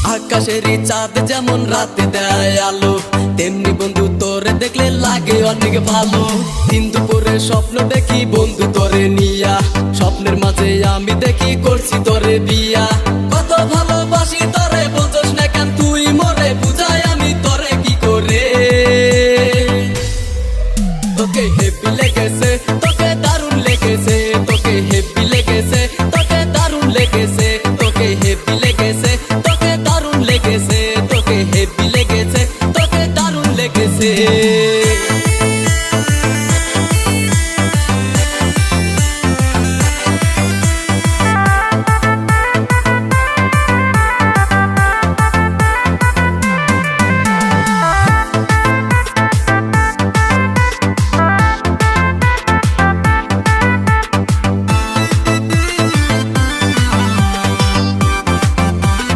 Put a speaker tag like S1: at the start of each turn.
S1: আকাশেরই চাঁদ যেমন রাতে দেয় আলো, তেমনি বন্ধু তোরে দেখলে লাগে অনেক ভালো। দিন দুপুরে স্বপ্ন দেখি বন্ধু তোরে নিয়া, স্বপ্নের মাঝে আমি দেখি করছি তোরে বিয়া। কত ভালোবাসি তোরে